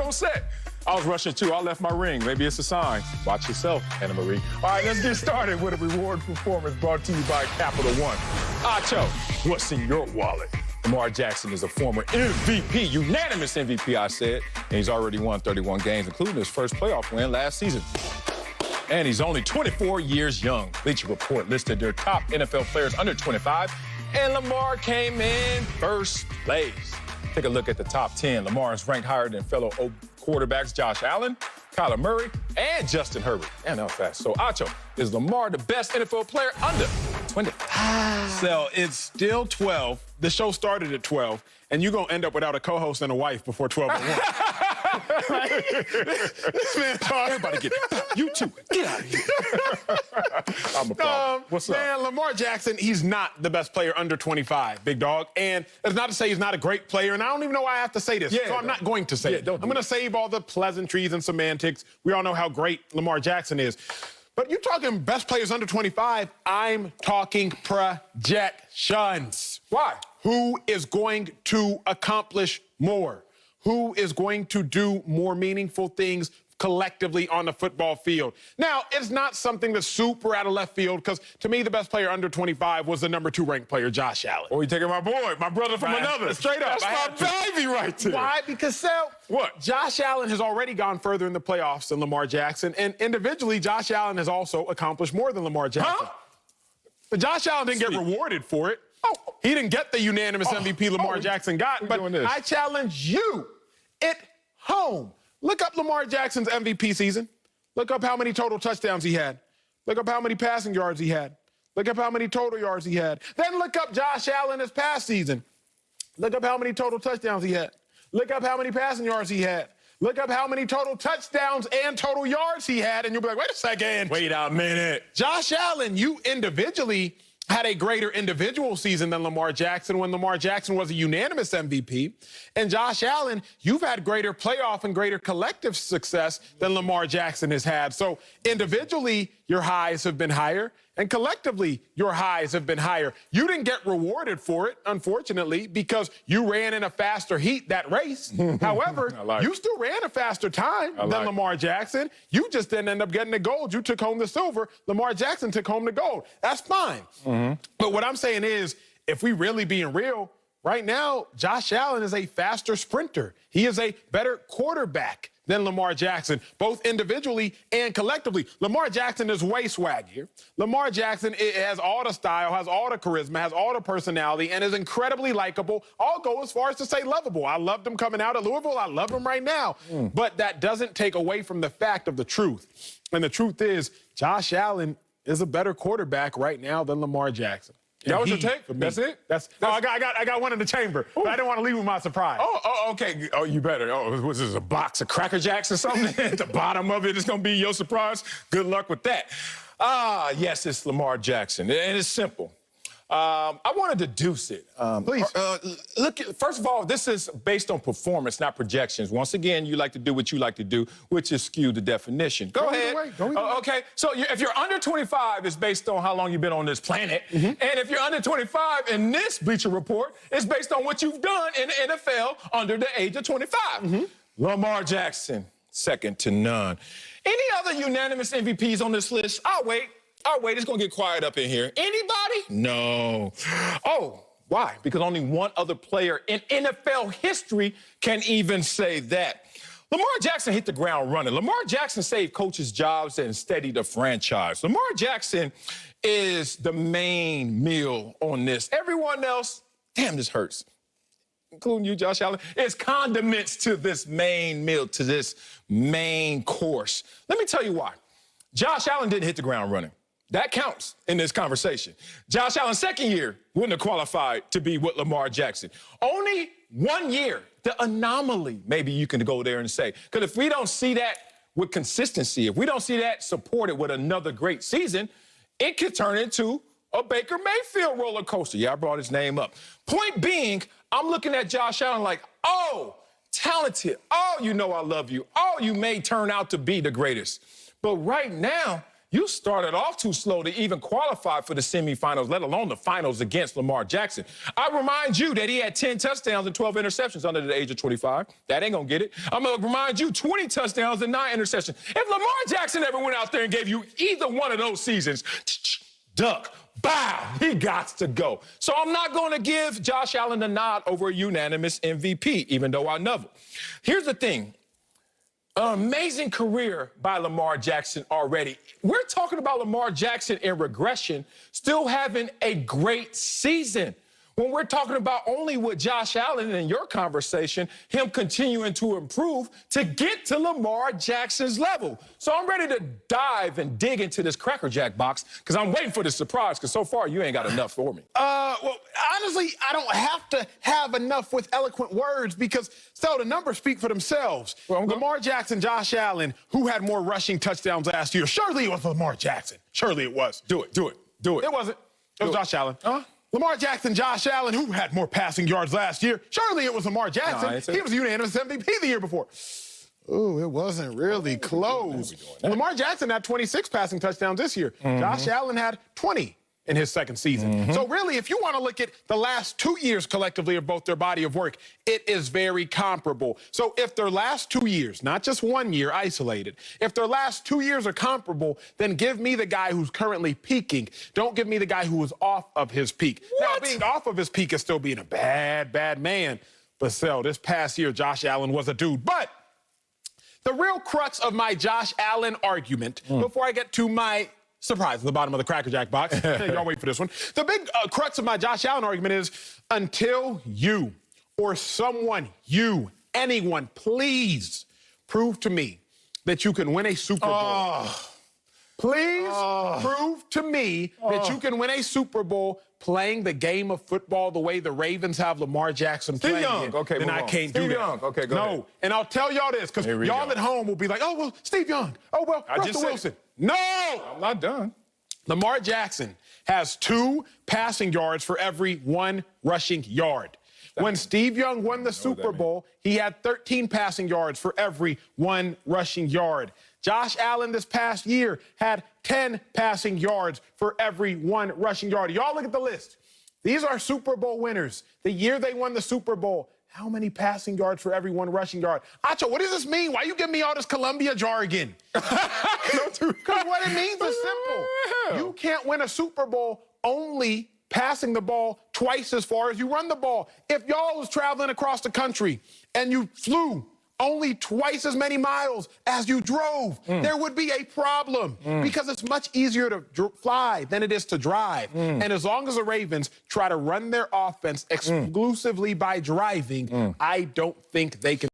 on set. I was rushing too. I left my ring. Maybe it's a sign. Watch yourself, Anna Marie. All right, let's get started with a reward performance brought to you by Capital One. Acho, what's in your wallet? Lamar Jackson is a former MVP, unanimous MVP, I said, and he's already won 31 games, including his first playoff win last season. And he's only 24 years young. Bleacher Report listed their top NFL players under 25, and Lamar came in first place. Take a look at the top 10. Lamar is ranked higher than fellow quarterbacks Josh Allen, Kyler Murray, and Justin Herbert. And that was fast. So, Acho, is Lamar the best NFL player under 25? So it's still 12. The show started at 12, and you're going to end up without a co-host and a wife before 12 and 1. Right? This man talking. Everybody you too. Get out of here. I'm a problem. What's up? Man, Lamar Jackson, he's not the best player under 25, big dog. And it's not to say he's not a great player, and I don't even know why I have to say this, so I'm not going to say it. I'm going to save all the pleasantries and semantics. We all know how great Lamar Jackson is. But you're talking best players under 25, I'm talking projections. Why? Who is going to accomplish more? Who is going to do more meaningful things collectively on the football field? Now, it's not something that's super out of left field, because to me, the best player under 25 was the number 2 ranked player, Josh Allen. Oh, you taking my boy, my brother from another. Straight up. That's my baby right there. Why? Because, what? Josh Allen has already gone further in the playoffs than Lamar Jackson, and individually, Josh Allen has also accomplished more than Lamar Jackson. Huh? But Josh Allen didn't get rewarded for it. He didn't get the unanimous MVP Lamar Jackson got, but I challenge you at home. Look up Lamar Jackson's MVP season. Look up how many total touchdowns he had. Look up how many passing yards he had. Look up how many total yards he had. Then look up Josh Allen this past season. Look up how many total touchdowns he had. Look up how many passing yards he had. Look up how many total touchdowns and total yards he had, and you'll be like, wait a second. Wait a minute. Josh Allen, you individually had a greater individual season than Lamar Jackson when Lamar Jackson was a unanimous MVP. And Josh Allen, you've had greater playoff and greater collective success than Lamar Jackson has had. So individually, your highs have been higher, and collectively, your highs have been higher. You didn't get rewarded for it, unfortunately, because you ran in a faster heat that race. However, you still ran a faster time than Lamar Jackson. You just didn't end up getting the gold. You took home the silver. Lamar Jackson took home the gold. That's fine. But what I'm saying is, if we really being real, right now, Josh Allen is a faster sprinter. He is a better quarterback than Lamar Jackson, both individually and collectively. Lamar Jackson is way swaggier. Lamar Jackson has all the style, has all the charisma, has all the personality, and is incredibly likable. I'll go as far as to say lovable. I loved him coming out of Louisville. I love him right now. But that doesn't take away from the fact of the truth. And the truth is, Josh Allen is a better quarterback right now than Lamar Jackson. That was your take? That's it? I got one in the chamber, but I didn't want to leave with my surprise. Okay. Oh, you better. Oh, was this a box of Cracker Jacks or something? At the bottom of it, it's going to be your surprise. Good luck with that. Yes, it's Lamar Jackson, and it's simple. I want to deduce it. Please. Look, first of all, this is based on performance, not projections. Once again, you like to do what you like to do, which is skew the definition. Go ahead. Okay, so if you're under 25, it's based on how long you've been on this planet. And if you're under 25 in this Bleacher Report, it's based on what you've done in the NFL under the age of 25. Lamar Jackson, second to none. Any other unanimous MVPs on this list? I'll wait. It's going to get quiet up in here. Anybody? No. Oh, why? Because only one other player in NFL history can even say that. Lamar Jackson hit the ground running. Lamar Jackson saved coaches' jobs and steadied the franchise. Lamar Jackson is the main meal on this. Everyone else, damn, this hurts, including you, Josh Allen, is condiments to this main meal, to this main course. Let me tell you why. Josh Allen didn't hit the ground running. That counts in this conversation. Josh Allen's second year wouldn't have qualified to be with Lamar Jackson. Only 1 year, the anomaly, maybe you can go there and say. Because if we don't see that with consistency, if we don't see that supported with another great season, it could turn into a Baker Mayfield roller coaster. Yeah, I brought his name up. Point being, I'm looking at Josh Allen like, oh, talented. Oh, you know I love you. Oh, you may turn out to be the greatest. But right now, You started off too slow to even qualify for the semifinals, let alone the finals against Lamar Jackson. I remind you that he had 10 touchdowns and 12 interceptions under the age of 25. That ain't gonna get it. I'm gonna remind you 20 touchdowns and 9 interceptions. If Lamar Jackson ever went out there and gave you either one of those seasons, duck, bow, he gots to go. So I'm not gonna give Josh Allen the nod over a unanimous MVP, even though I know. Here's the thing. An amazing career by Lamar Jackson already. We're talking about Lamar Jackson in regression, still having a great season. When we're talking about only with Josh Allen in your conversation, him continuing to improve to get to Lamar Jackson's level. So I'm ready to dive and dig into this Cracker Jack box because I'm waiting for the surprise because so far you ain't got enough for me. Well, honestly, I don't have to have enough with eloquent words because, so the numbers speak for themselves. Well, Lamar Jackson, Josh Allen, who had more rushing touchdowns last year? Surely it was Lamar Jackson. Surely it was. Do it. It wasn't. It was Josh Allen. Lamar Jackson, Josh Allen, who had more passing yards last year? Surely it was Lamar Jackson. He was a unanimous MVP the year before. Ooh, it wasn't really close. Lamar Jackson had 26 passing touchdowns this year. Josh Allen had 20 in his second season. So really, if you want to look at the last 2 years collectively of both their body of work, it is very comparable. So if their last 2 years, not just 1 year isolated, if their last 2 years are comparable, then give me the guy who's currently peaking. Don't give me the guy who was off of his peak. What? Now, being off of his peak is still being a bad man. But still, this past year, Josh Allen was a dude. But the real crux of my Josh Allen argument, before I get to my surprise at the bottom of the Cracker Jack box. Y'all wait for this one. The big crux of my Josh Allen argument is until you or someone, anyone, please prove to me that you can win a Super Bowl. Please prove to me that you can win a Super Bowl playing the game of football the way the Ravens have Lamar Jackson playing it. Okay, then I can't do that. Okay, go ahead. And I'll tell y'all this, because y'all at home will be like, oh, well, Steve Young. Oh, well, Russell Wilson. No! I'm not done. Lamar Jackson has 2 passing yards for every 1 rushing yard. When Steve Young won the Super Bowl, he had 13 passing yards for every 1 rushing yard. Josh Allen this past year had 10 passing yards for every 1 rushing yard. Y'all look at the list. These are Super Bowl winners. The year they won the Super Bowl, how many passing yards for every 1 rushing yard? Acho, what does this mean? Why you give me all this Columbia jargon? Because what it means is simple. You can't win a Super Bowl only passing the ball twice as far as you run the ball. If y'all was traveling across the country and you flew only twice as many miles as you drove, there would be a problem because it's much easier to fly than it is to drive. And as long as the Ravens try to run their offense exclusively by driving, I don't think they can.